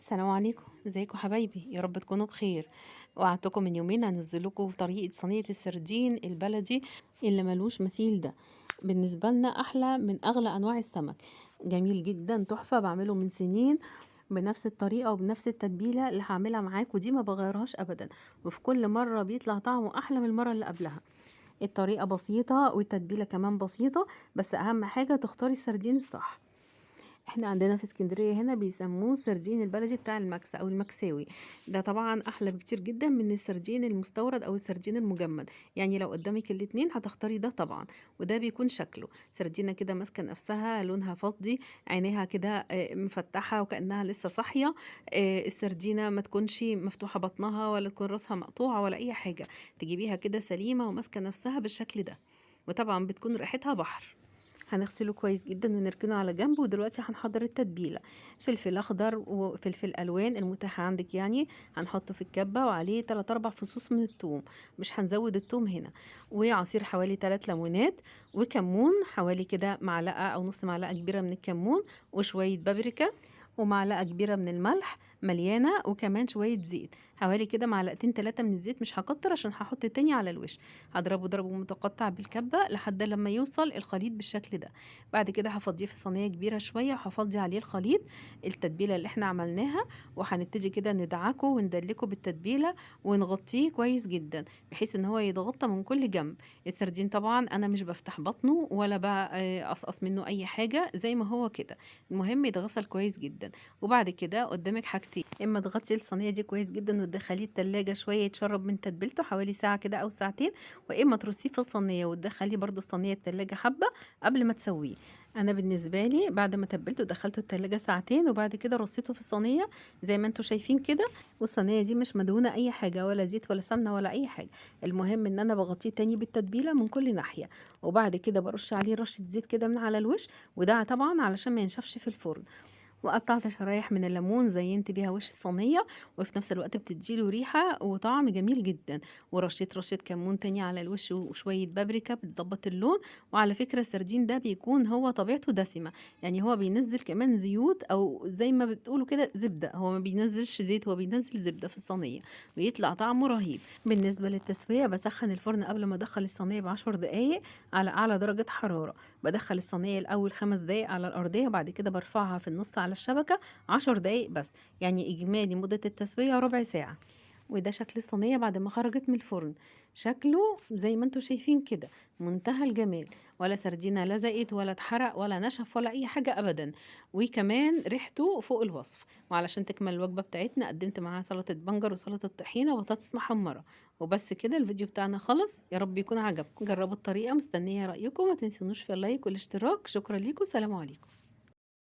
السلام عليكم، ازيكم حبايبي؟ يا رب تكونوا بخير. وعدتكم من يومين هنزل لكم طريقة صينية السردين البلدي اللي ملوش مثيل ده. بالنسبة لنا أحلى من أغلى أنواع السمك. جميل جدا، تحفة، بعمله من سنين بنفس الطريقة وبنفس التتبيلة اللي هعملها معاك، ودي ما بغيرهاش أبدا، وفي كل مرة بيطلع طعمه أحلى من المرة اللي قبلها. الطريقة بسيطة والتتبيلة كمان بسيطة، بس أهم حاجة تختاري السردين الصح. احنا عندنا في اسكندرية هنا بيسموه السردين البلدي بتاع المكس او المكساوي. ده طبعا احلى بكتير جدا من السردين المستورد او السردين المجمد. يعني لو قدامك الاتنين هتختاري ده طبعا. وده بيكون شكله سردينة كده ماسكة نفسها، لونها فضي، عينيها كده مفتحة وكأنها لسه صاحية. السردينة ما تكونش مفتوحة بطنها ولا تكون راسها مقطوعة ولا اي حاجة. تجيبيها كده سليمة وماسكة نفسها بالشكل ده. وطبعا بتكون ريحتها بحر. هنغسله كويس جدا ونركنه على جنب. ودلوقتي هنحضر التتبيله: فلفل اخضر وفلفل الوان المتاح عندك يعني. هنحطه في الكبه وعليه 3 4 فصوص من الثوم، مش هنزود الثوم هنا. وعصير حوالي 3 ليمونات، وكمون حوالي كده معلقه او نص معلقه كبيره من الكمون، وشويه بابريكا، ومعلقه كبيره من الملح مليانه، وكمان شويه زيت حوالي كده معلقتين 3 من الزيت، مش هكتر عشان هحط تاني على الوش. هضربه ضربه متقطع بالكبه لحد لما يوصل الخليط بالشكل ده. بعد كده هفضيه في صينيه كبيره شويه وهفضي عليه الخليط التتبيله اللي احنا عملناها. وهنبتدي كده ندعكه وندلكه بالتتبيله ونغطيه كويس جدا بحيث ان هو يتغطى من كل جنب. السردين طبعا انا مش بفتح بطنه ولا بقى اقصقص منه اي حاجه، زي ما هو كده. المهم يتغسل كويس جدا. وبعد كده قدامك حاجتين: اما تغطي الصينيه دي كويس جدا وتدخليه التلاجة شويه يتشرب من تتبيلته حوالي ساعه كده او ساعتين، واما ترصيه في الصينيه وتدخليه برضو الصينيه التلاجة حبه قبل ما تسويه. انا بالنسبه لي بعد ما تبلته دخلته التلاجة ساعتين وبعد كده رصيته في الصينيه زي ما انتم شايفين كده. والصينيه دي مش مدهونه اي حاجه، ولا زيت ولا سمنه ولا اي حاجه. المهم ان انا بغطيه تاني بالتتبيله من كل ناحيه. وبعد كده برش عليه رشه زيت كده من على الوش، وده طبعا علشان ما ينشفش في الفرن. وقطعت شرايح من الليمون زينت بيها وش الصينية، وفي نفس الوقت بتديله ريحة وطعم جميل جدا. ورشيت رشة كمون تاني على الوش وشوية بابريكا بتظبط اللون. وعلى فكرة السردين ده بيكون هو طبيعته دسمة، يعني هو بينزل كمان زيوت او زي ما بتقولوا كده زبدة. هو ما بينزلش زيت، هو بينزل زبدة في الصينية، ويطلع طعمه رهيب. بالنسبة للتسوية بسخن الفرن قبل ما ادخل الصينية ب10 دقايق على اعلى درجة حرارة. بدخل الصينية الاول 5 دقايق على الارضية، وبعد كده برفعها في النص على الشبكة 10 دقايق بس. يعني إجمالي مدة التسوية ربع ساعة. وده شكل الصينية بعد ما خرجت من الفرن. شكله زي ما انتوا شايفين كده، منتهى الجمال. ولا سردينة لزقت ولا اتحرق ولا نشف ولا أي حاجة أبدا. وكمان ريحته فوق الوصف. وعلشان تكمل الوجبة بتاعتنا قدمت معاها سلطة بنجر وسلطة طحينة وبطاطس محمرة. وبس كده الفيديو بتاعنا خلص. يا رب يكون عجبكم. جربوا الطريقة، مستنية رأيكم، ما تنسونوش في اللايك والاشتراك. شكرا ليكم، سلام عليكم.